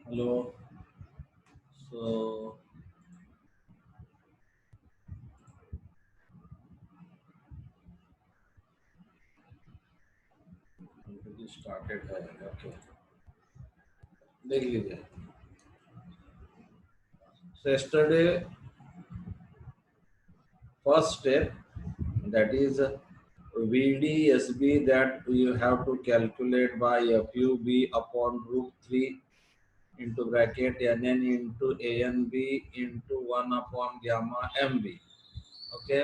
Hello. So already started है. Okay. देख लीजिए. So yesterday first step, that is VDSB, that you have to calculate by FUB upon root 3 into bracket NN into ANB into 1 upon gamma MB. Okay.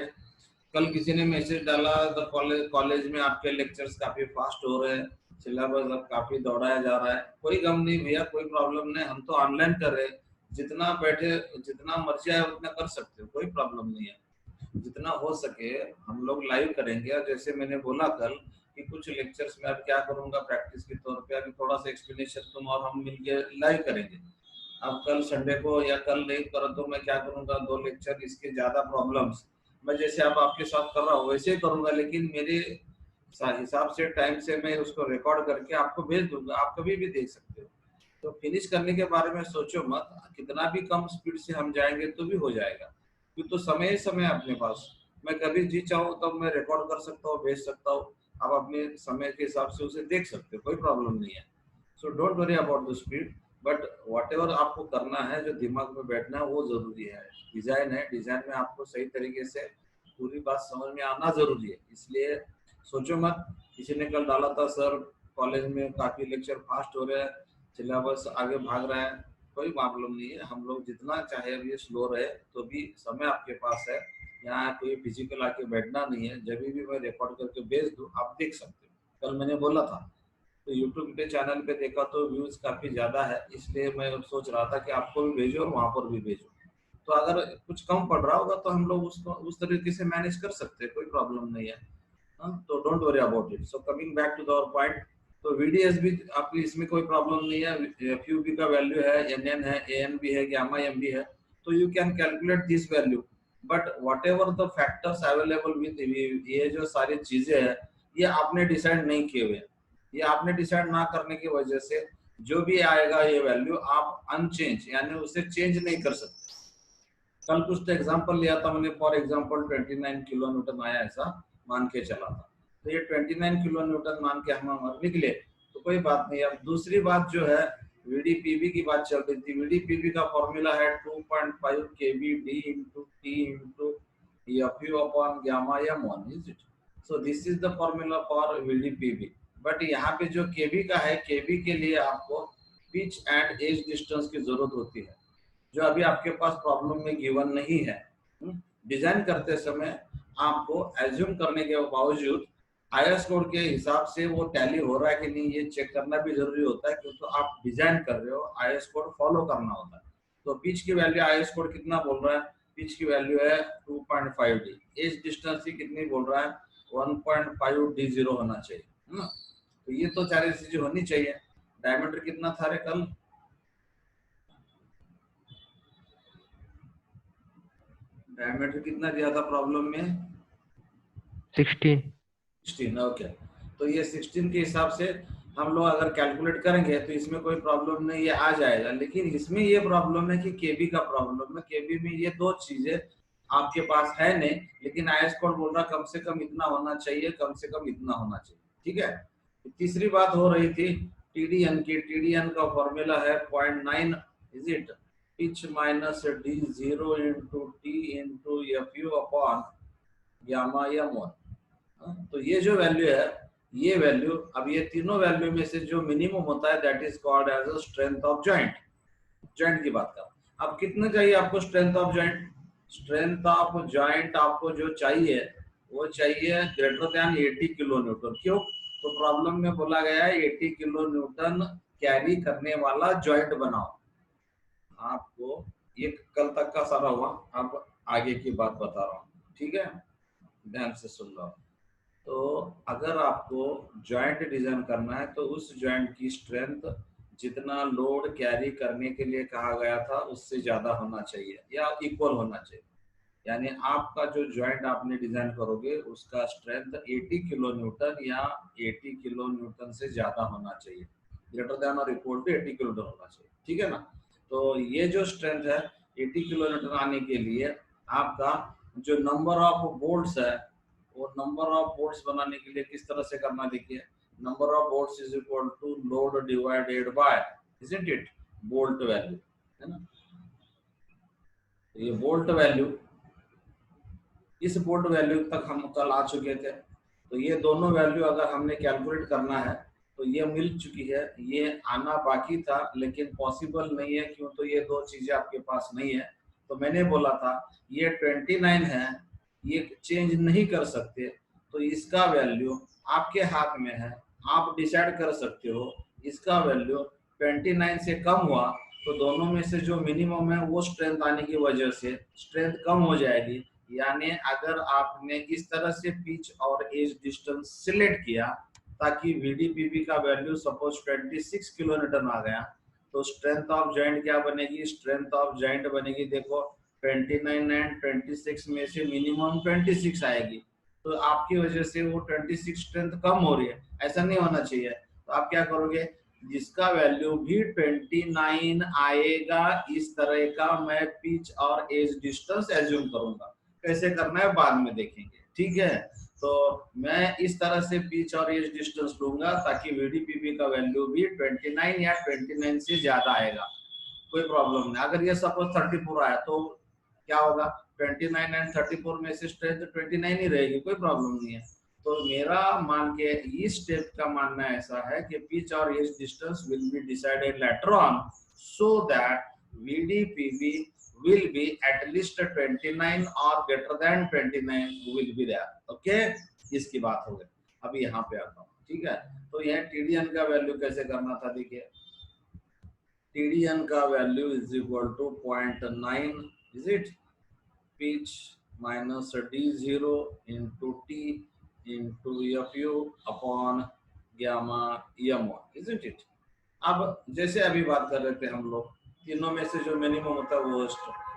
कल किसी ने message डाला तो college में आपके लेक्चर्स काफी फास्ट हो रहे हैं, सिलेबस अब काफी दौड़ाया जा रहा है. कोई गम नहीं भैया, कोई प्रॉब्लम नहीं, हम तो ऑनलाइन कर रहे हैं. जितना बैठे जितना मर्जी आए उतना कर सकते हो, कोई प्रॉब्लम नहीं है. जितना हो सके हम लोग लाइव करेंगे. और जैसे मैंने बोला कल कि कुछ लेक्चर्स में अब क्या करूंगा प्रैक्टिस के तौर पे, अभी थोड़ा सा एक्सप्लेनेशन तुम और हम मिलके लाइव करेंगे. अब कल संडे को या कल नहीं करो तो मैं क्या करूंगा, 2 लेक्चर इसके ज्यादा प्रॉब्लम्स मैं जैसे अब आपके साथ कर रहा हूँ वैसे ही करूंगा, लेकिन मेरे हिसाब से टाइम से मैं उसको रिकॉर्ड करके आपको भेज दूंगा, आप कभी भी देख सकते हो. तो फिनिश करने के बारे में सोचो मत, कितना भी कम स्पीड से हम जाएंगे तो भी हो जाएगा, क्योंकि तो समय ही समय अपने पास. मैं कभी जी चाहूँ तब मैं रिकॉर्ड कर सकता हूँ, भेज सकता हूँ. आप अपने समय के हिसाब से उसे देख सकते हो, कोई प्रॉब्लम नहीं है. So don't worry about the speed, but whatever आपको करना है, जो दिमाग में बैठना है वो जरूरी है. डिजाइन है, डिजाइन में आपको सही तरीके से पूरी बात समझ में आना जरूरी है. इसलिए सोचो मत. किसी ने कल डाला था सर कॉलेज में काफी लेक्चर फास्ट हो रहे हैं, सिलेबस आगे भाग रहा है. कोई प्रॉब्लम नहीं है, हम लोग जितना चाहे अभी स्लो रहे तो भी समय आपके पास है. यहाँ कोई फिजिकल आके बैठना नहीं है, जब भी मैं रिकॉर्ड करके भेज दूँ आप देख सकते हो. कल मैंने बोला था तो यूट्यूब पे चैनल पे देखा तो व्यूज काफी ज्यादा है, इसलिए मैं सोच रहा था कि आपको भी भेजो और वहां पर भी भेजो. तो अगर कुछ कम पड़ रहा होगा तो हम लोग उसको उस तरीके से मैनेज कर सकते हैं, कोई प्रॉब्लम नहीं है. तो don't worry about it. So coming back to the our point, तो वीडीएस भी आपकी इसमें कोई प्रॉब्लम नहीं है. एफयूबी का वैल्यू है, एनएन है, एएनबी है, गामा एमबी है, तो you can calculate this value. But what ever the factors available with, ये जो सारी चीजें हैं ये आपने डिसाइड नहीं किए हुए. ये आपने डिसाइड ना करने की वजह से जो भी आएगा ये वैल्यू आप अनचेंज यानी उसे चेंज नहीं कर सकते. कल कुछ तो एग्जांपल लिया था मैंने, फॉर एग्जांपल 29 किलो न्यूटन आया, ऐसा मान के चला था. तो ये 29 किलो न्यूटन मान के हम निकले तो कोई बात नहीं. अब दूसरी बात जो है वीडीपीवी की बात चल रही थी. वीडीपीवी का फॉर्मूला है 2.5 KV D into T into FU upon gamma m1, is it. So this is the formula for VDPV. But यहाँ पे जो केवी का है, केवी के लिए आपको पिच एंड एज डिस्टेंस की जरूरत होती है, जो अभी आपके पास प्रॉब्लम में गिवन नहीं है. डिजाइन करते समय आपको एज्यूम करने के बावजूद आईएस कोड के हिसाब से वो टैली हो रहा है कि नहीं ये चेक करना भी जरूरी होता है, क्योंकि तो आप डिजाइन कर रहे हो, आईएस कोड फॉलो करना होता है. तो पिच की वैल्यू आईएस कोड कितना बोल रहा है, पिच की वैल्यू है 2.5 डी. एज डिस्टेंस की कितनी बोल रहा है, 1.5 D0 होना चाहिए, है ना. तो ये तो सारी चीजें होनी चाहिए. डायमीटर कितना था रे कल, डायमीटर कितना दिया था प्रॉब्लम में, 16. ओके. तो ये 16 के हिसाब से हम लोग अगर कैलकुलेट करेंगे तो इसमें कोई प्रॉब्लम नहीं, ये आ जाएगा. लेकिन इसमें ये प्रॉब्लम है कि केबी का प्रॉब्लम है. केबी में ये दो चीजें आपके पास है नहीं, लेकिन आईएस कोड बोल रहा कम से कम इतना होना चाहिए, कम से कम इतना होना चाहिए. ठीक है. तीसरी बात हो रही थी टीडीएन की. टीडीएन का फॉर्मूला है 0.9, is it, pitch minus D0 into T into FU upon gamma m1. तो ये जो वैल्यू है, ये वैल्यू, अब ये तीनों वैल्यू में से जो मिनिमम होता है that is called as a strength of joint. Joint की बात कर. अब कितना चाहिए आपको strength of joint, strength of joint आपको जो चाहिए वो चाहिए ग्रेटर देन 80 किलो न्यूटन. क्यों, तो प्रॉब्लम में बोला गया है 80 किलो न्यूटन कैरी करने वाला जॉइंट बनाओ. आपको ये कल तक का सारा हुआ, अब आगे की बात बता रहा हूँ. ठीक है, ध्यान से सुन लो. तो अगर आपको जॉइंट डिजाइन करना है तो उस जॉइंट की स्ट्रेंथ जितना लोड कैरी करने के लिए कहा गया था उससे ज्यादा होना चाहिए या इक्वल होना चाहिए. यानी आपका जो जॉइंट आपने डिजाइन करोगे उसका स्ट्रेंथ 80 किलो न्यूटन या 80 किलो न्यूटन से ज्यादा होना चाहिए. ग्रेटर देन और इक्वल टू 80 किलोमीटर होना चाहिए, ठीक है ना। तो ये जो स्ट्रेंथ है 80 किलोमीटर आने के लिए आपका जो नंबर ऑफ बोल्ट्स है, वो नंबर ऑफ बोल्ट्स बनाने के लिए किस तरह से करना, देखिए number of bolts is equal to load divided by, isn't it, bolt value, है ना। ये बोल्ट वैल्यू, इस बोल्ट वैल्यू तक हम कल आ चुके थे, तो ये दोनों वैल्यू अगर हमने कैलकुलेट करना है तो ये मिल चुकी है, ये आना बाकी था लेकिन पॉसिबल नहीं है, क्यों, तो ये दो चीजें आपके पास नहीं है। तो मैंने बोला था ये 29 है, ये चेंज नहीं कर सकते, तो इसका वैल्यू आपके हाथ में है, आप डिसाइड कर सकते हो। इसका वैल्यू 29 से कम हुआ तो दोनों में से जो मिनिमम है वो स्ट्रेंथ आने की वजह से स्ट्रेंथ कम हो जाएगी। यानी अगर आपने इस तरह से पिच और एज डिस्टेंस सिलेक्ट किया ताकि VDPB का वैल्यू सपोज 26 किलोमीटर आ गया, तो स्ट्रेंथ ऑफ जॉइंट क्या बनेगी, स्ट्रेंथ ऑफ जॉइंट बनेगी, देखो 29 एंड 26 में से मिनिमम 26 आएगी, तो आपकी वजह से वो 26 स्ट्रेंथ कम हो रही है, ऐसा नहीं होना चाहिए। तो आप क्या करोगे, जिसका वैल्यू भी 29 आएगा इस तरह का मैं पिच और एज डिस्टेंस एज्यूम करूंगा। कैसे करना है बाद में देखेंगे, ठीक है। तो मैं इस तरह से पिच और एज डिस्टेंस लूंगा ताकि VDPB का वैल्यू भी 29 या 29 से ज्यादा आएगा, कोई प्रॉब्लम नहीं। अगर ये सपोज 34 आया तो क्या होगा, 29 एंड 34 में से स्ट्रेंथ 29 ही रहेगी, कोई प्रॉब्लम नहीं है। तो मेरा मान के इस स्टेप का मानना ऐसा है कि पिच और edge distance will be decided later on, so that VDPB will be at least 29 or greater than 29 will be there, okay। इसकी बात हो गई। अभी यहाँ पे आता हूँ, ठीक है। तो यह TDN का वैल्यू कैसे करना था, देखिए TDN का value is equal to 0.9, is it, pitch minus D0 into T into FU upon gamma M1, is it. अब जैसे अभी बात कर रहे थे हम लोग, तीनों में से जो मिनिमम होता है वो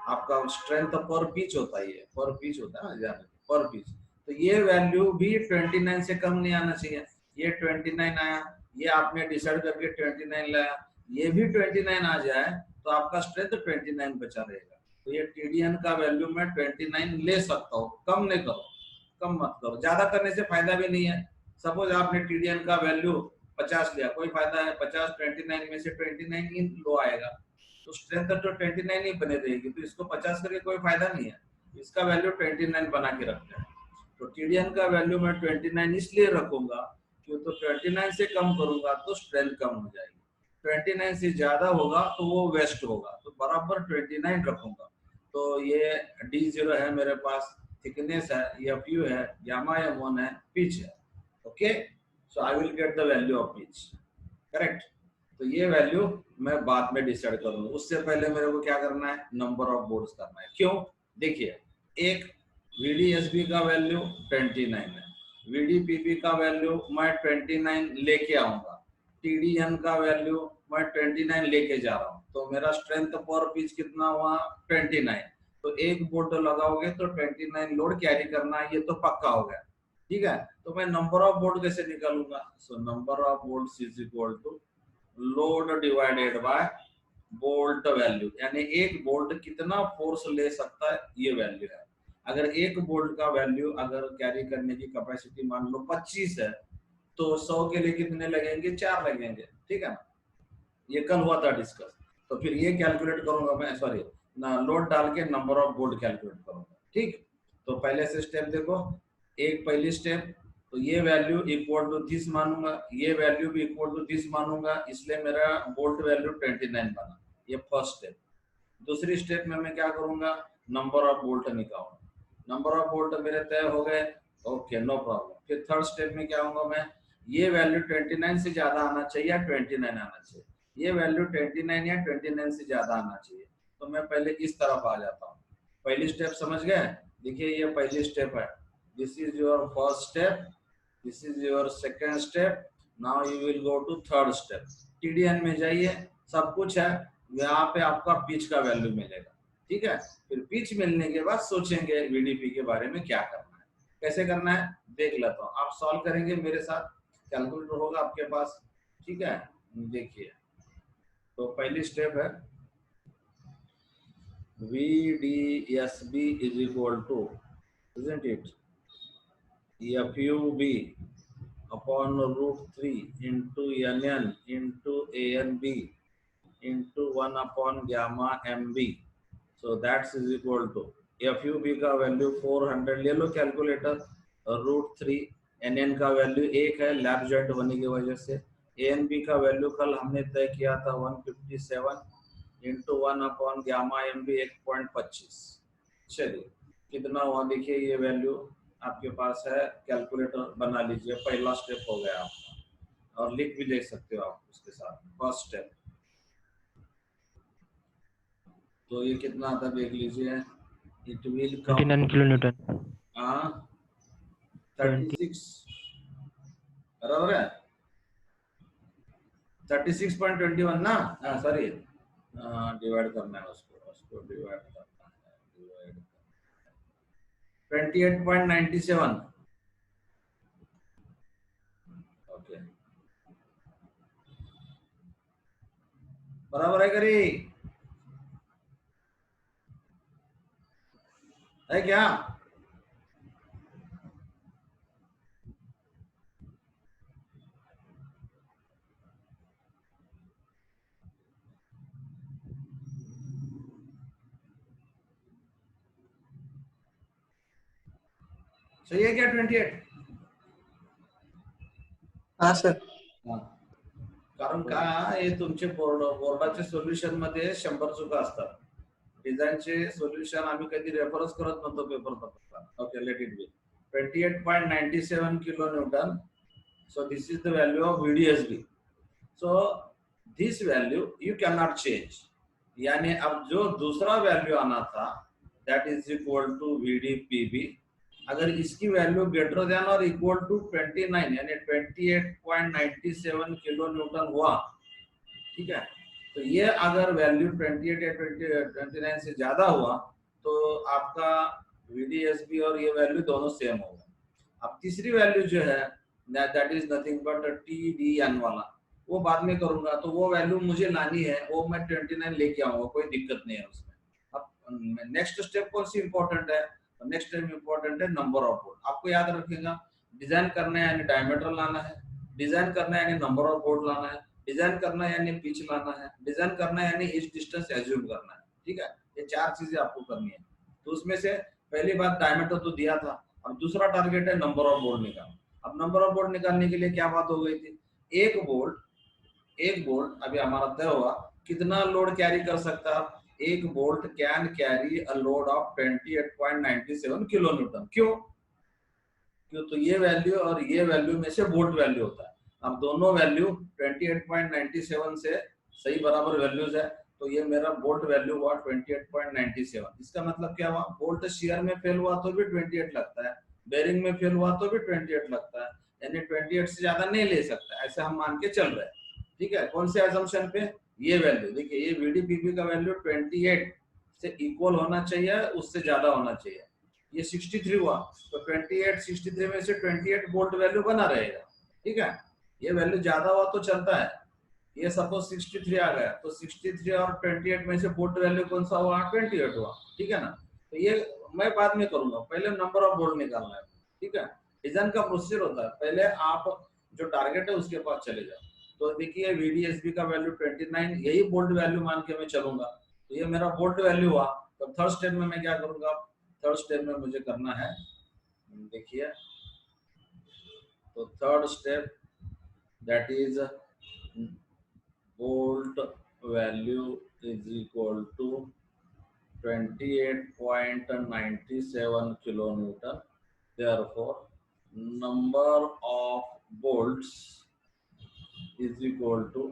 आपका स्ट्रेंथ पर पिच होता है, पर पिच होता है ना, जाने पर पिच। तो ये वैल्यू भी 29 से कम नहीं आना चाहिए। ये 29 आया, ये आपने डिसाइड करके 29 लाया, ये भी 29 आ जाए तो आपका स्ट्रेंथ 29 बचा रहेगा। तो ये TDN का वैल्यू मैं 29 ले सकता हूँ, कम नहीं करो, कम मत करो, ज्यादा करने से फायदा भी नहीं है। सपोज आपने TDN का वैल्यू 50 लिया, कोई फायदा है, 50 29 में से 29 ही लो आएगा, तो स्ट्रेंथ तो 29 ही बने रहेगी, तो इसको 50 करके कोई फायदा नहीं है। इसका वैल्यू 29 बना के रखते हैं। तो TDN का वैल्यू मैं 29 इसलिए रखूंगा क्यों, तो 29 से कम करूंगा तो स्ट्रेंथ कम हो जाएगी, 29 से ज्यादा होगा तो वो वेस्ट होगा, तो बराबर 29 रखूंगा। तो ये D0 है मेरे पास, थिकनेस है, FU है, गामा M1 है, पिच है, okay. So I will get the value of pitch, correct. तो ये वैल्यू मैं बाद में डिसाइड करूंगा, उससे पहले मेरे को क्या करना है, नंबर ऑफ बोर्ड्स करना है। क्यों, देखिए एक VDSB का वैल्यू 29 है, VDPB का वैल्यू मैं 29 लेके आऊंगा, TDN का वैल्यू मैं 29 लेके जा रहा हूँ, तो मेरा स्ट्रेंथ पर पिच कितना हुआ 29। तो एक बोल्ट लगाओगे तो 29 लोड कैरी करना है, ये तो पक्का हो गया, ठीक है। तो मैं नंबर ऑफ बोल्ट कैसे निकालूंगा, so number of bolts is equal to load divided by bolt value, यानी एक बोल्ट कितना फोर्स ले सकता है ये वैल्यू है। अगर एक बोल्ट का वैल्यू अगर कैरी करने की कैपेसिटी मान लो 25 है, तो 100 के लिए कितने लगेंगे, 4 लगेंगे, ठीक है ना। ये कल हुआ था डिस्कस। तो फिर ये कैलकुलेट करूंगा मैं, सॉरी ना, लोड डाल के नंबर ऑफ बोल्ट कैलकुलेट करूंगा, ठीक। तो पहले से स्टेप देखो, एक पहली स्टेप, तो ये वैल्यू इक्वल टू दिस मानूंगा, ये वैल्यू भी इक्वल टू दिस मानूंगा, इसलिए मेरा बोल्ट वैल्यू 29 बना, ये फर्स्ट स्टेप। दूसरी स्टेप में मैं क्या करूंगा, नंबर ऑफ बोल्ट निकालूंगा, नंबर ऑफ बोल्ट मेरे तय हो गए, ओके नो प्रॉब्लम। फिर थर्ड स्टेप में क्या होगा, मैं ये वैल्यू 29 से ज्यादा आना चाहिए या 29 आना चाहिए, ये वैल्यू 29 या 29 से ज्यादा आना चाहिए, तो मैं पहले इस तरफ आ जाता हूँ। पहली स्टेप समझ गए, देखिए ये पहली स्टेप है, this is your first step, this is your second step, now you will go to third step. TDN में जाइए, सब कुछ है, यहाँ पे आपका पिच का वैल्यू मिलेगा, ठीक है। फिर पिच मिलने के बाद सोचेंगे VDP के बारे में क्या करना है, कैसे करना है देख लेता हूँ, आप सॉल्व करेंगे मेरे साथ, कैलकुलेटर होगा आपके पास, ठीक है। देखिए, तो पहली स्टेप है V D S B is equal to, isn't it, F U B upon root 3 into nn into anb into 1 upon gamma mb. So that's is equal to FUB का वैल्यू 400 ले लो कैलकुलेटर, रूट 3 NN का value 1 है lab joint होने की वजह से, ANB का value कल हमने तय किया था 157 इंटू 1 अपॉन गामा MB 1.25। चलिए कितना हुआ देखिए, ये वैल्यू आपके पास है, कैलकुलेटर बना लीजिए, पहला स्टेप हो गया आपका, और लिख भी ले सकते हो आप उसके साथ फर्स्ट स्टेप। तो ये कितना आता देख लीजिए, it will come 29 kilo Newton. 36 बराबर है, 36.21 ना, सॉरी डिवाइड करना है उसको डिवाइड करना है, 28.97। ओके बराबर है करी है क्या? सही है क्या 28? हाँ सर। कारण का हे तुमचे बोर्डाचे सोल्युशन मध्ये 100 चुका असतात, डिझाईनचे सोल्युशन आम्ही कधी रेफरन्स करत नव्हतो पेपर तपासताना. Okay let it be 28.97 kilo newton. So this is the value of VDSB. So this value you cannot change. यानी अब जो दूसरा वैल्यू आना था that is equal to VDPB, अगर इसकी वैल्यू ग्रेटर देन और इक्वल टू 29 यानी 28.97 किलो न्यूटन हुआ, ठीक है, तो ये अगर वैल्यू 28 या 29 से ज्यादा हुआ तो आपका VDSB और ये वैल्यू दोनों सेम होगा. अब तीसरी वैल्यू जो है that is nothing but TDN वाला, वो बाद में करूंगा, तो वो वैल्यू मुझे लानी है, वो मैं 29 लेके आऊंगा, कोई दिक्कत नहीं है उसमें. अब नेक्स्ट स्टेप कौन सी इंपॉर्टेंट है? नेक्स्ट स्टेप इंपॉर्टेंट है नंबर ऑफ बोल्ट. आपको याद रखेगा, डिजाइन करना है यानी डायमीटर लाना है, डिजाइन करना है यानी नंबर ऑफ बोल्ट लाना है, डिजाइन करना है यानी पिच लाना है, डिजाइन करना है यानी इस डिस्टेंस एज्यूम करना है. ठीक है, ये चार चीजें आपको करनी है. तो उसमें से पहली बात डायमीटर तो दिया था, अब दूसरा टारगेट है नंबर ऑफ बोल्ट निकालना. अब नंबर ऑफ बोल्ट निकालने के लिए क्या बात हो गई थी, एक बोल्ट अभी हमारा तय हुआ कितना लोड कैरी कर सकता है. एक bolt can carry a load of 28.97 kilo Newton. क्यों? तो ये वैल्यू और ये वैल्यू में से बोल्ट वैल्यू होता है. अब दोनों वैल्यू 28.97 से सही बराबर वैल्यूज है, तो ये मेरा बोल्ट वैल्यू हुआ 28.97. इसका मतलब क्या हुआ, बोल्ट शियर में फेल हुआ तो भी 28 लगता है, बेरिंग में फेल हुआ तो भी 28 लगता है, यानी 28 से ज्यादा नहीं ले सकता, ऐसे हम मान के चल रहे हैं. ठीक है, कौन से assumption पे? ये वैल्यू देखिए, ये VDPB का वैल्यू 28 से इक्वल होना चाहिए, उससे ज्यादा होना चाहिए. ये 63 हुआ, तो 28 63 में से 28 वोल्ट वैल्यू बना रहेगा. ठीक है, ये वैल्यू ज्यादा हुआ तो चलता है, ये सपोज 63 आ गया, तो 63 और 28 में से वोल्ट वैल्यू कौन सा हुआ? 28 हुआ. ठीक है ना, तो ये मैं बाद में करूंगा, पहले नंबर ऑफ वोल्ट निकालना है. ठीक है, डिजाइन का प्रोसीजर होता है, पहले आप जो टारगेट है उसके पास चले जाओ. तो देखिए VDSB का वैल्यू 29, यही वोल्ट वैल्यू मान के मैं चलूंगा, तो ये मेरा वोल्ट वैल्यू हुआ. तो थर्ड स्टेप में मैं क्या करूंगा, थर्ड स्टेप में मुझे करना है, देखिए, तो third step that is bolt value is equal to 28.97 kilo newton. Therefore, number of bolts is equal to,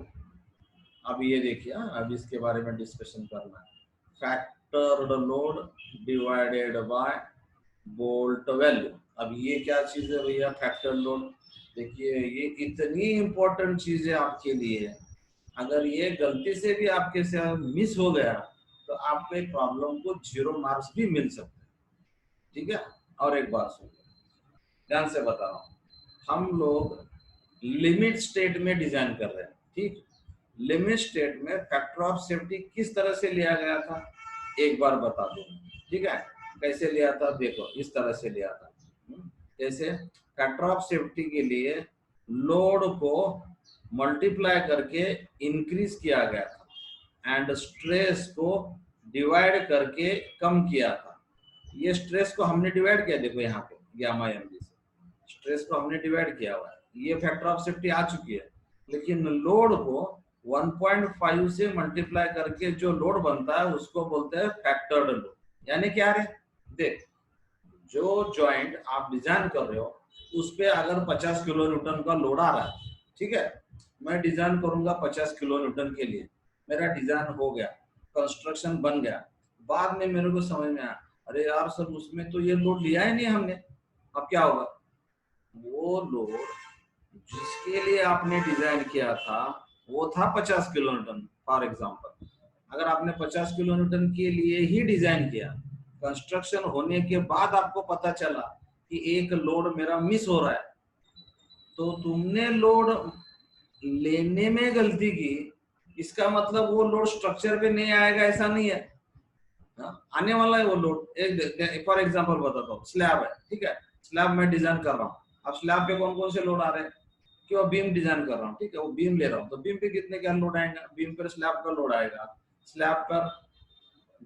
अब ये देखिए, अब इसके बारे में डिस्कशन करना है, factored load divided by bolt value. अब ये क्या चीज है भैया, फैक्टर्ड लोड. देखिए ये इतनी इंपॉर्टेंट चीज है आपके लिए, अगर ये गलती से भी आपके से मिस हो गया तो आपको एक प्रॉब्लम को 0 मार्क्स भी मिल सकते हैं. ठीक है, और एक बात सुनिए, ध्यान से बता रहा हूँ, हम लोग लिमिट स्टेट में डिजाइन कर रहे हैं. ठीक, लिमिट स्टेट में फैक्टर ऑफ सेफ्टी किस तरह से लिया गया था, एक बार बता दो। ठीक है, कैसे लिया था देखो, इस तरह से लिया था। जैसे फैक्टर ऑफ सेफ्टी के लिए लोड को मल्टीप्लाई करके इंक्रीज किया गया था एंड स्ट्रेस को डिवाइड करके कम किया था। ये स्ट्रेस को हमने डिवाइड किया, देखो यहाँ पे गामा एम जी से स्ट्रेस को हमने डिवाइड किया हुआ है, ये फैक्टर ऑफ सेफ्टी आ चुकी है। लेकिन लोड को 1.5 से मल्टीप्लाई करके जो लोड बनता है उसको बोलते हैं फैक्टर्ड लोड। यानी क्या रे, देख जो जॉइंट आप डिजाइन कर रहे हो उस पे अगर 50 किलो न्यूटन का लोड आ रहा है, ठीक है, मैं डिजाइन करूंगा 50 किलो न्यूटन के लिए, मेरा डिजाइन हो गया, कंस्ट्रक्शन बन गया, बाद में मेरे को समझ में आया अरे यार सर उसमें तो ये लोड लिया ही नहीं हमने। अब क्या होगा, वो लोड जिसके लिए आपने डिजाइन किया था वो था 50 किलो न्यूटन फॉर एग्जांपल। अगर आपने 50 किलो न्यूटन के लिए ही डिजाइन किया, कंस्ट्रक्शन होने के बाद आपको पता चला कि एक लोड मेरा मिस हो रहा है, तो तुमने लोड लेने में गलती की, इसका मतलब वो लोड स्ट्रक्चर पे नहीं आएगा ऐसा नहीं है। आने वाला है वो लोड। एक फॉर एग्जांपल बताता हूँ, स्लैब है, ठीक है, स्लैब में डिजाइन कर रहा हूँ। अब स्लैब पे कौन कौन से लोड आ रहे हैं, कि वो बीम डिजाइन कर रहा हूँ, ठीक है, वो बीम ले रहा हूँ, तो बीम पे कितने का लोड आएगा, बीम पर स्लैब का लोड आएगा, स्लैब पर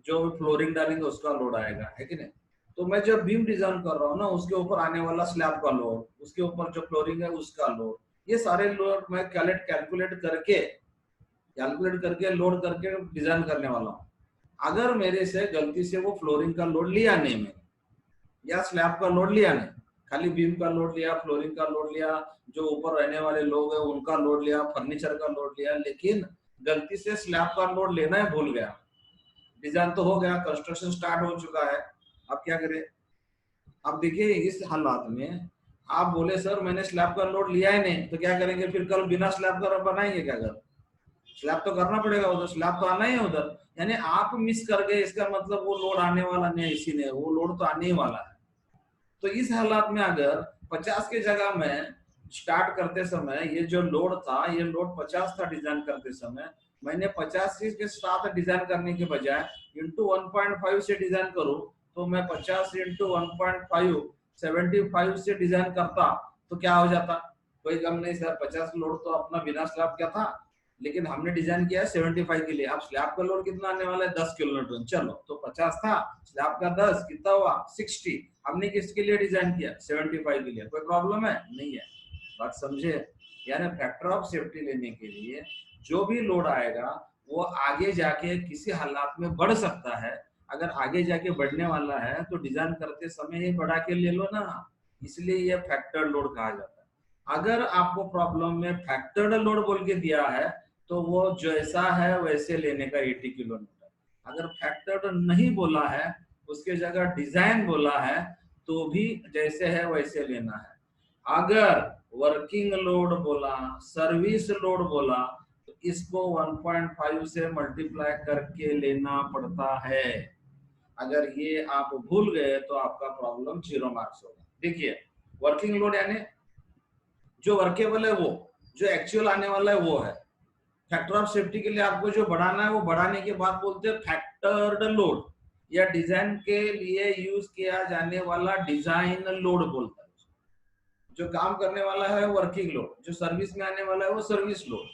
जो फ्लोरिंग डालेंगे उसका लोड आएगा, है कि नहीं। तो मैं जब बीम डिजाइन कर रहा हूँ ना, उसके ऊपर आने वाला स्लैब का लोड, उसके ऊपर जो फ्लोरिंग है उसका लोड, ये सारे लोड मैं कैलकुलेट करके लोड करके डिजाइन करने वाला हूँ। अगर मेरे से गलती से वो फ्लोरिंग का लोड लिया नहीं मैंने, या स्लैब का लोड लिया नहीं, खाली बीम का लोड लिया, फ्लोरिंग का लोड लिया, जो ऊपर रहने वाले लोग हैं उनका लोड लिया, फर्नीचर का लोड लिया, लेकिन गलती से स्लैब का लोड लेना ही भूल गया, डिजाइन तो हो गया, कंस्ट्रक्शन स्टार्ट हो चुका है, अब क्या करें। अब देखिए इस हालात में आप बोले सर मैंने स्लैब का लोड लिया ही नहीं, तो क्या करेंगे फिर, कल बिना स्लैब का बनाएंगे क्या घर, स्लैब तो करना पड़ेगा, उधर स्लैब तो आना ही है उधर। यानी आप मिस कर गए, इसका मतलब वो लोड आने वाला नहीं, इसी ने वो लोड तो आने ही वाला है। तो इस हालात में अगर 50 की जगह में स्टार्ट करते समय ये जो लोड था, ये लोड 50 था डिजाइन करते समय, मैंने 50 के साथ डिजाइन करने के बजाय इंटू 1.5 से डिजाइन करूं, तो मैं 50 इंटू 1.5 75 से डिजाइन करता तो क्या हो जाता, कोई कम नहीं सर, 50 लोड तो अपना बिना स्लैब क्या था, लेकिन हमने डिजाइन किया है 75 के लिए। अब स्लैब का लोड कितना आने वाला है, 10 किलो न्यूटन, चलो तो 50 था, स्लैब का 10 कितना हुआ 60, हमने किसके लिए डिजाइन किया 75 के लिए, कोई प्रॉब्लम है नहीं है, बात समझे। यानी फैक्टर ऑफ सेफ्टी लेने के लिए जो भी लोड आएगा वो आगे जाके किसी हालात में बढ़ सकता है, अगर आगे जाके बढ़ने वाला है तो डिजाइन करते समय ही बढ़ा के ले लो ना, इसलिए ये फैक्टर लोड कहा जाता है। अगर आपको प्रॉब्लम में फैक्टर्ड लोड बोल के दिया है तो वो जैसा है वैसे लेने का 80 किलोमीटर, अगर फैक्टर्ड नहीं बोला है उसके जगह डिजाइन बोला है तो भी जैसे है वैसे लेना है। अगर वर्किंग लोड बोला, सर्विस लोड बोला, तो इसको 1.5 से मल्टीप्लाई करके लेना पड़ता है। अगर ये आप भूल गए तो आपका प्रॉब्लम 0 मार्क्स होगा। देखिए वर्किंग लोड यानी जो वर्केबल है, वो जो एक्चुअल आने वाला है वो है। फैक्टर ऑफ सेफ्टी के लिए आपको जो बढ़ाना है वो बढ़ाने के बाद बोलते हैं फैक्टर्ड लोड, या डिजाइन के लिए यूज किया जाने वाला डिजाइन लोड बोलता है। जो काम करने वाला है वर्किंग लोड, जो सर्विस में आने वाला है वो सर्विस लोड,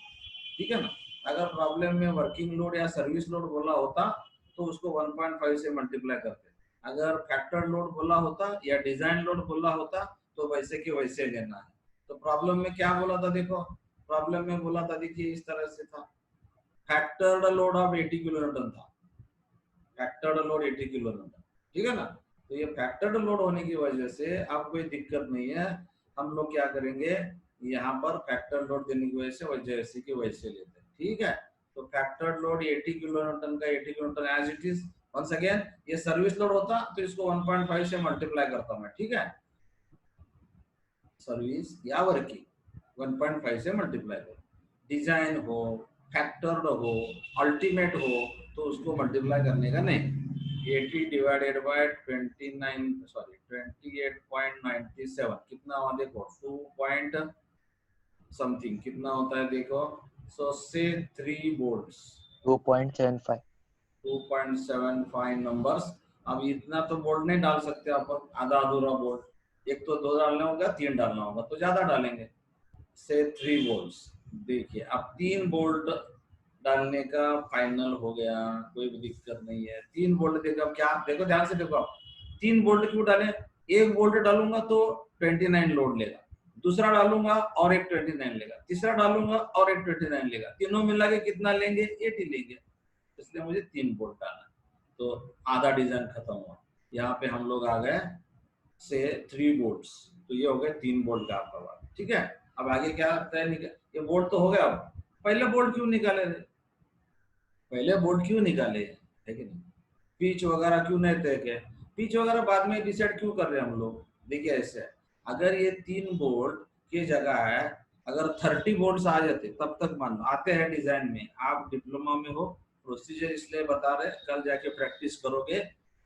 ठीक है ना। अगर प्रॉब्लम में वर्किंग लोड या सर्विस लोड बोला होता तो उसको 1.5 से मल्टीप्लाई करते, अगर फैक्टर लोड बोला होता या डिजाइन लोड बोला होता तो वैसे के वैसे लेना है। तो प्रॉब्लम में क्या बोला था देखो, प्रॉब्लम में बोला था देखिए इस तरह से था, factored load of 80 kilo Newton था, फैक्टर्ड लोड 80 किलो न्यूटन, ठीक है ना। तो ये फैक्टर्ड लोड होने की वजह से अब कोई दिक्कत नहीं है, हम लोग क्या करेंगे यहाँ पर फैक्टर लोड देने की वजह से जैसे कि वैसे लेते हैं, ठीक है। तो फैक्टर्ड लोड 80 किलो न्यूटन का 80 kilo newton as it is. Once again ये सर्विस लोड होता तो इसको 1.5 से मल्टीप्लाई करता मैं, ठीक है, सर्विस या वर्किंग 1.5 से मल्टीप्लाई करो, डिजाइन हो, फैक्टर्ड हो, अल्टीमेट हो, तो उसको मल्टीप्लाई करने का नहीं। 80 डिवाइडेड बाय 28.97 कितना हुआ देखो, 2 पॉइंट समथिंग कितना होता है देखो, So say 3 volts, 2.75. 2.75 नंबर्स। अब इतना तो बोल्ट नहीं डाल सकते आप, आधा अधूरा बोल्ट, एक तो 2 डालना होगा, 3 डालना होगा, तो ज्यादा डालेंगे, से 3 वोल्ट्स। देखिए अब 3 वोल्ट डालने का फाइनल हो गया, कोई भी दिक्कत नहीं है। 3 वोल्ट देखो, अब क्या देखो, ध्यान से देखो आप, 3 वोल्ट क्यों डालें? 1 वोल्ट डालूंगा तो 29 लोड लेगा, दूसरा डालूंगा और एक 29 लेगा, तीसरा डालूंगा और एक 29 लेगा, तीनों मिला के कितना लेंगे? 80 लेंगे। इसलिए मुझे 3 वोल्ट डालना है। तो आधा डिजाइन खत्म हुआ। यहाँ पे हम लोग आ गए से 3 वोल्ट्स, तो ये हो गए 3 वोल्ट का आपका बात, ठीक है। अब आगे क्या तय निकल, ये वोल्ट तो हो गया। अब पहले वोल्ट क्यों निकाले थे? पहले वोल्ट क्यों निकाले, है कि नहीं? पिच वगैरह क्यों नहीं तय किए? पिच वगैरह बाद में डिसाइड क्यों कर रहे हैं हम लोग? देखिए ऐसे, अगर ये 3 वोल्ट की जगह है, अगर 30 वोल्ट आ जाते, तब तक मान लो आते हैं डिजाइन में, आप डिप्लोमा में हो, प्रोसीजर इसलिए बता रहे, कल जाके प्रैक्टिस करोगे।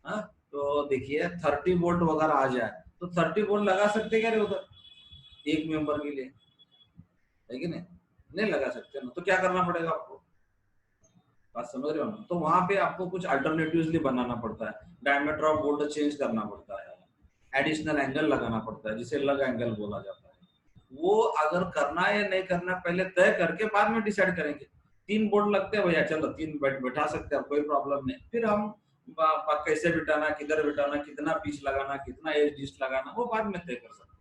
हाँ, तो देखिए 30 वोल्ट वगैरह आ जाए तो 30 वोल्ट लगा सकते क्या रे उधर एक मेंबर के लिए, है कि नहीं? नहीं लगा सकते ना, तो क्या करना पड़ेगा आपको? बात समझ रहे हो ना? तो वहां पे आपको कुछ अल्टरनेटिवली बनाना पड़ता है, डायमीटर ऑफ बोल्ट चेंज करना पड़ता है, एडिशनल एंगल लगाना पड़ता है, जिसे लग एंगल बोला जाता है। वो अगर करना है या नहीं करना पहले तय करके बाद में डिसाइड करेंगे। 3 बोल्ट लगते हैं भैया, चलो 3 बैठा सकते हैं, कोई प्रॉब्लम नहीं। फिर हम कैसे बिठाना, किधर बिठाना, कितना पीस लगाना, कितना एज डिस्ट लगाना, वो बाद में तय कर सकते हैं।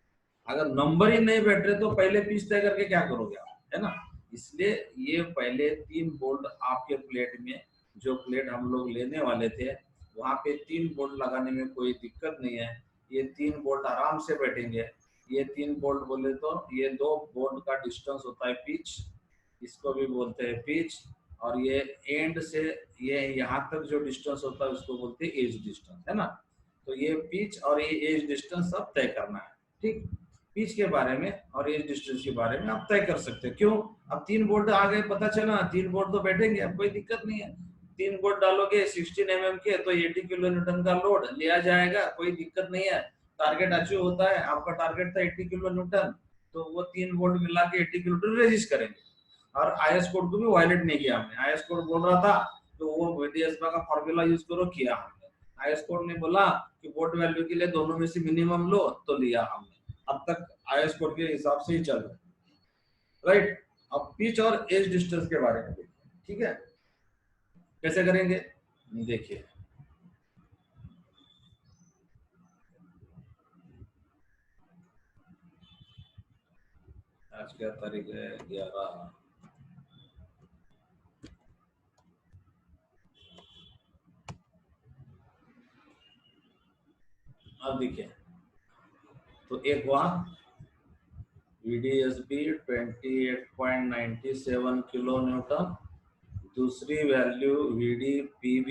अगर नंबर ही नहीं बैठ रहे तो पहले पीस तय करके क्या करोगे आप, है ना? इसलिए ये पहले 3 बोल्ट आपके प्लेट में, जो प्लेट हम लोग लेने वाले थे, वहां पे 3 बोल्ट लगाने में कोई दिक्कत नहीं है। ये 3 बोल्ट आराम से बैठेंगे। ये 3 बोल्ट बोले तो ये 2 बोल्ट का डिस्टेंस होता है पिच, इसको भी बोलते हैं पिच। और ये एंड से ये यहाँ तक जो डिस्टेंस होता है उसको बोलते हैं एज डिस्टेंस, है ना? तो ये पिच और ये एज डिस्टेंस सब तय करना है, ठीक। पिच के बारे में और एज डिस्टेंस के बारे में आप तय कर सकते हैं। क्यों? अब 3 बोल्ट आ गए, पता चला 3 बोल्ट तो बैठेंगे, अब कोई दिक्कत नहीं है। 3 बोल्ट डालोगे 16 mm के, तो 80 किलो न्यूटन का लोड लिया जाएगा, कोई दिक्कत नहीं है। टारगेट अचीव होता है, आपका टारगेट था 80 किलो न्यूटन, तो वो 3 बोल्ट मिला के 80 किलो न्यूटन रेजिस्ट करेंगे। और आईएस कोड को भी वायलेट नहीं किया हमने। आईएस कोड बोल रहा था तो वो VDSBA का फॉर्मूला यूज करो, किया हमने। आईएस कोड ने बोला कि बोट वैल्यू के लिए दोनों में से मिनिमम लो, तो लिया हमने। अब तक आईएस कोड के हिसाब से ही चल रहा है, राइट। अब पिच और एज डिस्टेंस के बारे में देखिए, ठीक है, कैसे करेंगे देखिए। आज क्या तारीख है? 11। अब देखिए, तो एक वहां VDSB 28.97 किलो न्यूटन, दूसरी वैल्यू VDPB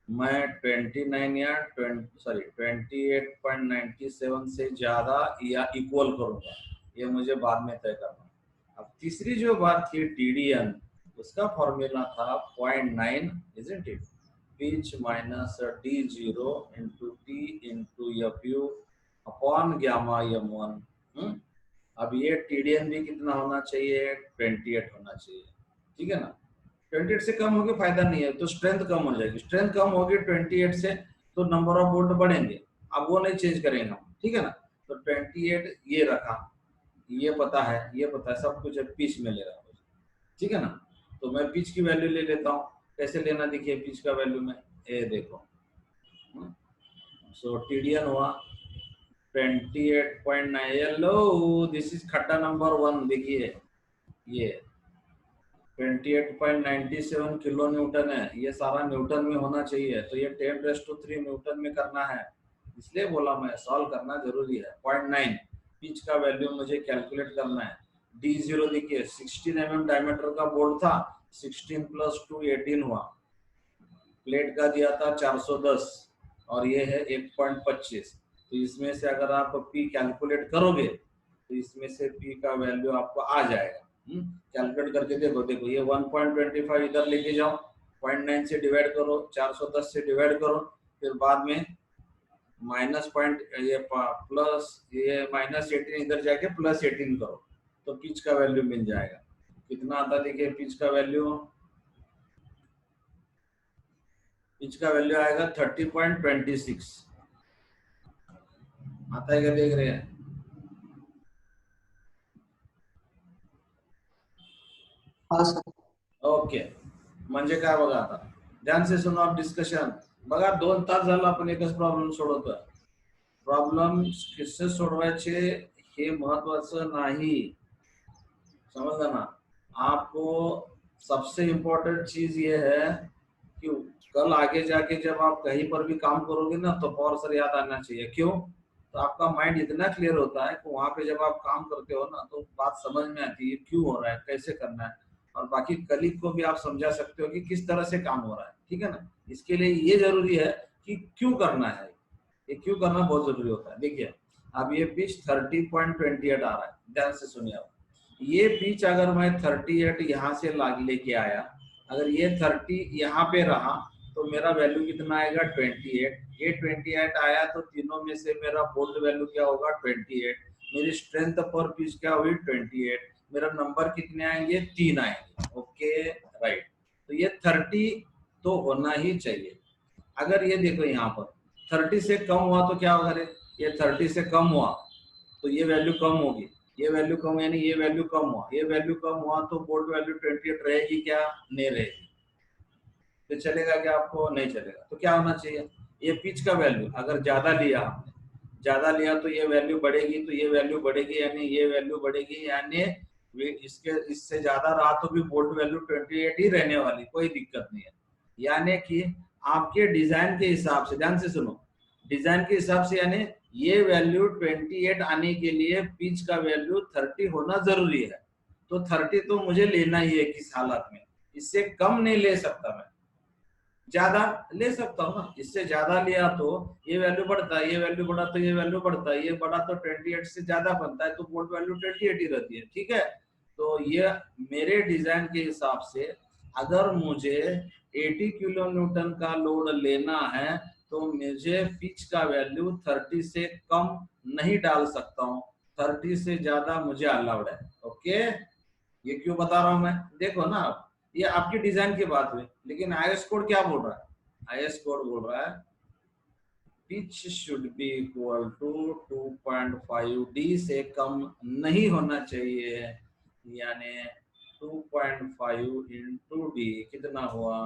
मैं 29 या 28.97 से ज्यादा या इक्वल करूंगा, ये मुझे बाद में तय करना। अब तीसरी जो बात थी TDN, उसका फॉर्मूला था 0.9, isn't it? Pitch minus D0 into T into FU upon gamma M1। अब ये TDN भी कितना होना चाहिए? 28 होना चाहिए, ठीक है ना? 28 से कम होगी फायदा नहीं है, तो स्ट्रेंथ कम हो जाएगी। स्ट्रेंथ कम होगी 28 से, तो नंबर ऑफ बोल्ट बढ़ेंगे। अब वो नहीं चेंज करेंगे हम, ठीक है ना? तो 28 ये रखा, ये पता है, ये पता है, सब कुछ पिच में ले रहा हूँ, ठीक है ना? तो मैं पिच की वैल्यू ले लेता हूँ। कैसे लेना, देखिए पिच का वैल्यू में, ये देखो। सो TDN हुआ 28.9। हेलो, दिस इज खट्टा नंबर 1। देखिए ये 28.97 किलो न्यूटन है, ये सारा न्यूटन में होना चाहिए, तो ये 10⁻³ न्यूटन में करना है। इसलिए बोला मैं सॉल्व करना जरूरी है। 0.9 पिच का वैल्यू मुझे कैलकुलेट करना है। D0 देखिए 16 mm डायमीटर का बोल्ट था, 16 + 2 18 हुआ। प्लेट का दिया था 410 और ये है 1.25, तो इसमें से अगर आप P कैलकुलेट करोगे तो इसमें से P का वैल्यू आपको आ जाएगा। कैलकुलेट करके देखो, देखो ये 1.25 इधर लेके जाओ, 0.9 से डिवाइड करो, 410 से डिवाइड करो, फिर बाद में माइनस पॉइंट ये प्लस ये -18 इधर जाके +18 करो, तो पिच का वैल्यू मिल जाएगा कितना आता देखिए पिच का वैल्यू, पिच का वैल्यू आएगा 30.26 आता है क्या, देख रहे हैं? हाँ सर। ओके, म्हणजे काय बघा आता, ध्यान से सुनो आप डिस्कशन. बघा 2 तास झालं आपण एकच प्रॉब्लेम सोडवतोय. प्रॉब्लेम किससे सोडवायचे हे महत्वाचं नाही, समझा ना. आपको सबसे इम्पोर्टेंट चीज ये है कि कल आगे जाके जब आप कहीं पर भी काम करोगे ना तो पावर सर याद आना चाहिए. क्यों? तो आपका माइंड इतना क्लियर होता है कि वहां पे जब आप काम करते हो ना तो बात समझ में आती है क्यों हो रहा है, कैसे करना है, और बाकी कलीग को भी आप समझा सकते हो कि किस तरह से काम हो रहा है. ठीक है ना. इसके लिए ये जरूरी है कि क्यों करना है, ये क्यों करना बहुत जरूरी होता है. देखिए अब ये पिच 30.28 आ रहा है, ध्यान से सुनिए आप. ये पिच अगर मैं 38 यहाँ से लेके आया, अगर ये 30 यहाँ पे रहा तो मेरा वैल्यू कितना आएगा 28. ये 28 आया तो तीनों में से मेरा बोल्ड वैल्यू क्या होगा 28. मेरी स्ट्रेंथ पर पिच क्या हुई 28. मेरा नंबर कितने आएंगे 3 आएंगे. Okay right. तो ये 30 तो होना ही चाहिए. अगर ये देखो यहाँ पर 30 से कम हुआ तो क्या होगा रे, ये 30 से कम हुआ तो ये वैल्यू कम होगी, ये वैल्यू कम यानी ये वैल्यू कम हुआ, ये वैल्यू कम हुआ तो बोल्ड वैल्यू 28 रहेगी क्या, नहीं रहेगी. तो चलेगा क्या आपको, नहीं चलेगा. तो क्या होना चाहिए, ये पिच का वैल्यू अगर ज्यादा लिया आपने, ज्यादा लिया तो ये वैल्यू बढ़ेगी, तो ये वैल्यू बढ़ेगी यानी ये वैल्यू बढ़ेगी, यानी इसके इससे ज्यादा रहा तो भी बोल्ड वैल्यू 28 ही रहने वाली, कोई दिक्कत नहीं है. यानी कि आपके डिजाइन के हिसाब से, ध्यान से सुनो, डिजाइन के हिसाब से यानी ये वैल्यू 28 आने के लिए पिच का वैल्यू 30 होना जरूरी है. तो 30 तो मुझे लेना ही है किस हालत में, इससे कम नहीं ले सकता मैं, ज्यादा ले सकता हूँ ना. इससे ज्यादा लिया तो ये वैल्यू बढ़ता है, ये वैल्यू बढ़ा तो ये वैल्यू बढ़ता है, ये बढ़ा तो 28 से ज्यादा बनता है तो बोल्ट वैल्यू 28 ही रहती है. ठीक है. तो ये मेरे डिजाइन के हिसाब से अगर मुझे 80 किलो न्यूटन का लोड लेना है तो मुझे पिच का वैल्यू 30 से कम नहीं डाल सकता हूँ, 30 से ज्यादा मुझे अलाउड है. ओके, ये क्यों बता रहा हूं मैं, देखो ना आप, ये आपकी डिजाइन की बात हुई, लेकिन आईएस कोड क्या बोल रहा है, आईएस कोड बोल रहा है pitch should be equal to 2.5 D से कम नहीं होना चाहिए. यानी 2.5 इंटू डी कितना हुआ,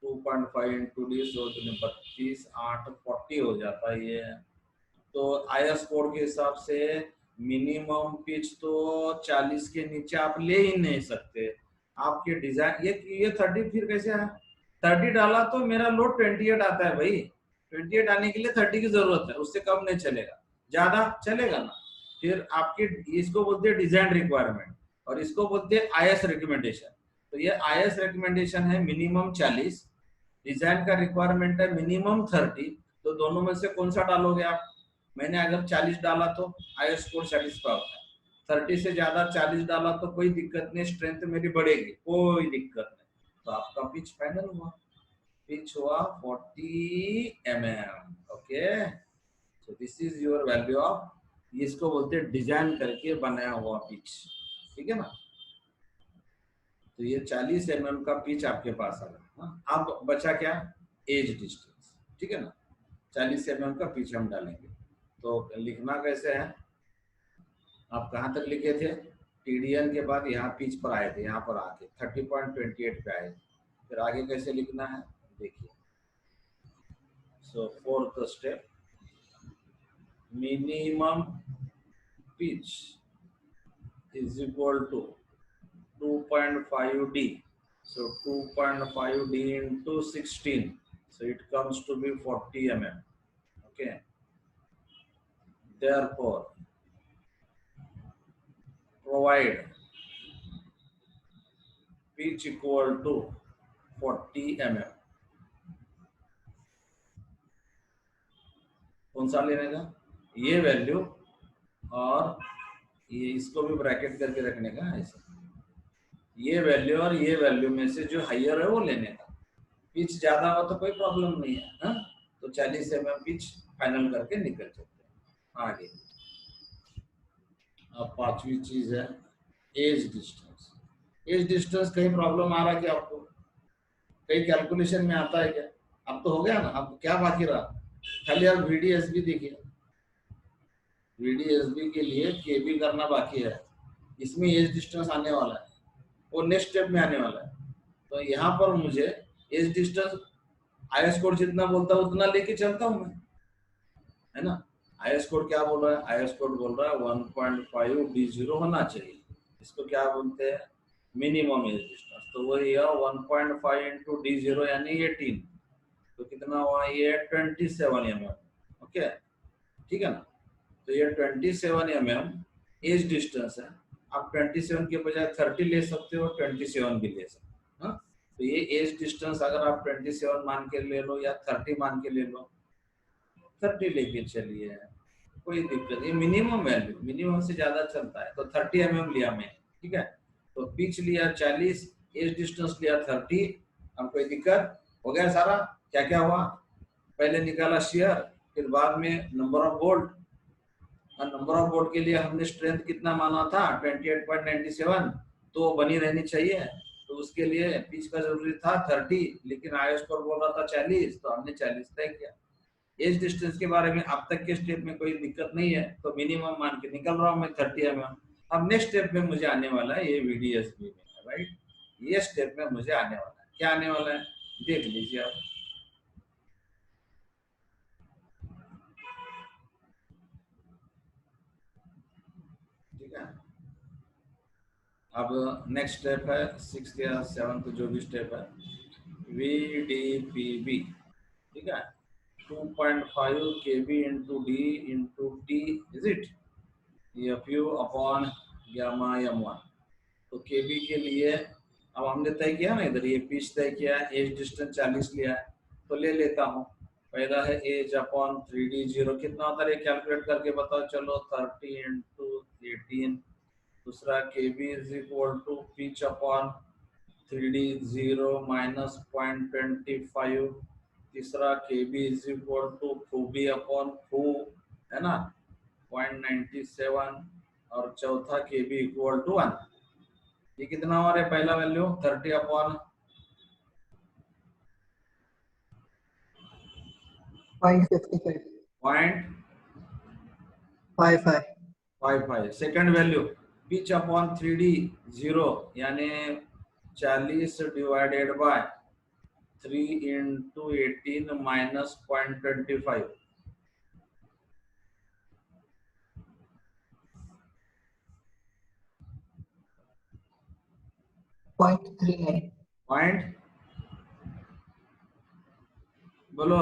2.5 इंटू डी 32 8 40 हो जाता है ये. तो आईएस कोड के हिसाब से मिनिमम पिच तो 40 के नीचे आप ले ही नहीं सकते. आपके डिजाइन ये 30 फिर कैसे आया, 30 डाला तो मेरा लोड 28 आता है भाई, 28 आने के लिए 30 की जरूरत है, उससे कम नहीं चलेगा, ज्यादा चलेगा ना. फिर आपके इसको बोलते हैं डिजाइन रिक्वायरमेंट और इसको बोलते हैं आईएस रिकमेंडेशन. तो ये आईएस रिकमेंडेशन है मिनिमम 40, डिजाइन का रिक्वायरमेंट है मिनिमम 30. तो दोनों में से कौन सा डालोगे आप, मैंने अगर 40 डाला तो आई स्कोर 40 का होता है, 30 से ज्यादा 40 डाला तो कोई दिक्कत नहीं, स्ट्रेंथ मेरी बढ़ेगी, कोई दिक्कत नहीं. तो आपका पिच फाइनल हुआ, पिच हुआ 40 mm. Okay, so this is your value of, इसको बोलते हैं डिजाइन करके बनाया हुआ पिच. ठीक है ना. तो ये 40 mm का पिच आपके पास आ गया. अब बचा क्या, एज डिस्टेंस. ठीक है ना, 40 mm का पिच हम डालेंगे. तो लिखना कैसे है, आप कहाँ तक लिखे थे, टीडीएन के बाद यहाँ पिच पर आए थे, यहाँ पर आके 30.28 पे आए. फिर आगे कैसे लिखना है देखिए. So fourth step, minimum pitch is equal to 2.5 D. So 2.5 d into 16, so it comes to be 40 mm. Okay, therefore provide pitch equal to 40 mm. कौन सा लेने का, ये वैल्यू और ये इसको भी ब्रैकेट करके रखने का ऐसे, ये वैल्यू और ये वैल्यू में से जो हाइयर है वो लेने का. पिच ज्यादा हो तो कोई प्रॉब्लम नहीं है, हा? तो 40 mm पिच फाइनल करके निकल सकते हैं आगे. अब पांचवी चीज है एज डिस्टेंस. एज डिस्टेंस कहीं प्रॉब्लम आ रहा है क्या आपको? कहीं कैलकुलेशन में आता है क्या? अब तो हो गया ना, अब क्या बाकी रहा? खाली आप VDSB देखिए, VDSB के लिए KB करना बाकी है, इसमें एज डिस्टेंस आने वाला है, वो नेक्स्ट स्टेप में आने वाला है। तो यहाँ पर मुझे एज डिस्टेंस IS कोड जितना बोलता है उतना लेके चलता हूँ मैं, है ना। IS कोड क्या बोल रहा है? IS कोड बोल रहा है 1.5 D0 होना चाहिए। इसको क्या बोलते हैं? Minimum age distance. तो वही है 1.5 इंटू D0 यानी 18, तो कितना हुआ ये? 27 mm। ओके, ठीक है ना। तो ये 27 mm एज डिस्टेंस है। आप 27 के बजाय 30 ले सकते हो, 27 भी ले सकते हो, हाँ? तो ये एज डिस्टेंस अगर आप 27 मान के ले लो या 30 मान के ले लो, 30 लेके चलिए, कोई दिक्कत नहीं। मिनिमम वैल्यू, मिनिमम से ज्यादा चलता है, तो 30 mm लिया मैं, ठीक है। तो पिच लिया 40, एज डिस्टेंस लिया 30। अब कोई दिक्कत? हो गया सारा। क्या क्या हुआ? पहले निकाला शेयर, फिर बाद में नंबर ऑफ बोल्ट, और नंबर ऑफ बोल्ट के लिए हमने स्ट्रेंथ कितना माना था? 28.97, तो बनी रहनी चाहिए। तो उसके लिए पिच का जरूरी था 30, लेकिन IS पर बोल रहा था 40, तो हमने 40 तय किया। एज डिस्टेंस के बारे में अब तक के स्टेप में कोई दिक्कत नहीं है, तो मिनिमम मान के निकल रहा हूँ मैं 30 mm। अब नेक्स्ट स्टेप में मुझे आने वाला है ये VDSB में, राइट। ये स्टेप में मुझे आने वाला है, क्या आने वाला है देख लीजिए आप, ठीक है। अब नेक्स्ट स्टेप है 6th या 7th जो भी स्टेप है, VDPB, ठीक है। 2.5 KB into D into T, is it FU upon gamma M1। तो KB के लिए अब हमने तय किया ना, इधर ये पिच तय किया है, एज डिस्टेंस 40 लिया है, तो ले लेता हूँ। पहला है एज अपॉन 3D0, कितना होता है कैलकुलेट करके बताओ चलो, 30 इंटू 18। दूसरा KB is equal to pitch upon 3D0 minus 0.25। तीसरा KB is equal to fub upon fu, है ना, 0.97। और चौथा KB इक्वल टू 1। ये कितना हो रहा है? पहला value 30 upon 0.55. 55. 0.55। Second value pitch upon 3D0 यानी 40 divided by 3 into 18 minus 0.25। 0.39. Point बोलो,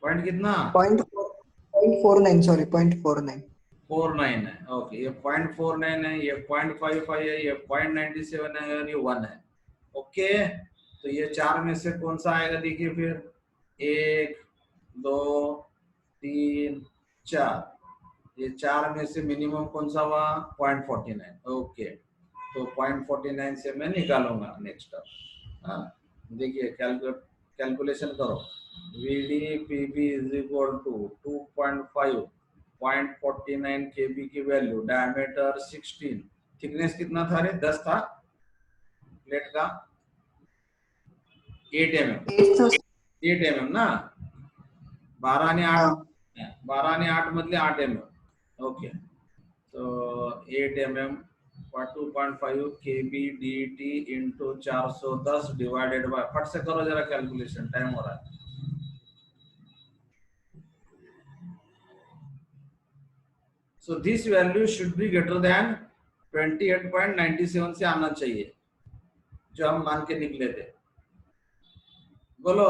पॉइंट कितना? 0.49. Sorry, 0.49. 49 है। ओके, ये 0.49 है, ये 0.55 है, ये 0.97 है और ये 1 है। ओके, तो ये चार में से कौन सा आएगा देखिए फिर, 1 2 3 4। ये चार में से मिनिमम कौन सा हुआ? 0.49। ओके, तो 0.49 से मैं निकालूंगा नेक्स्ट। हाँ, देखिए कैलकुलेशन करो। VDPB is equal to 2.5, 0.49 KB की वैल्यू, डायमीटर 16, थिकनेस कितना था रे? 10 था प्लेट का, 8 mm, 8 mm ना, 12 ने 8, 12 ने 8 मधले 8 mm। ओके, तो 8 mm 2.5 KB DT into 410 divided by, फट से करो जरा कैलकुलेशन, टाइम हो रहा है। So this value should be greater than 28.97 से आना चाहिए, जो हम मान के निकले थे। बोलो,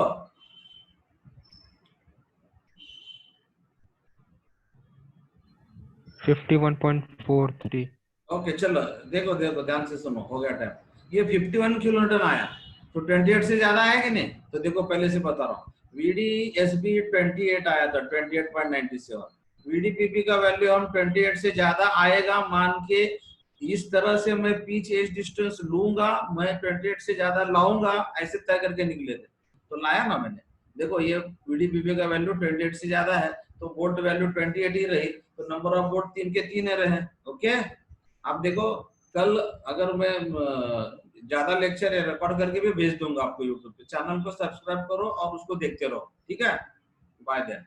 $51.43। ओके चलो, देखो देखो ध्यान से सुनो, हो गया टाइम। ये 51 किलोमीटर आया, तो 28 से ज्यादा आया कि नहीं? तो देखो पहले से बता रहा हूँ, VDSB 28 आया था, 28.97। VDPP का वैल्यू हम 28 से ज्यादा आएगा मान के, इस तरह से मैं पिच एज डिस्टेंस लूंगा, मैं 28 से ज्यादा लाऊंगा, ऐसे तय करके निकले थे, तो लाया ना मैंने। देखो ये VDPP का वैल्यू 28 से ज्यादा है, तो वोट वैल्यू 28 ही रही, तो नंबर ऑफ वोट 3 के 3 रहे। ओके, आप देखो कल अगर मैं ज्यादा लेक्चर रिकॉर्ड करके भी भेज दूंगा आपको यूट्यूब पे। चैनल को सब्सक्राइब करो और उसको देखते रहो, ठीक है। Bye then.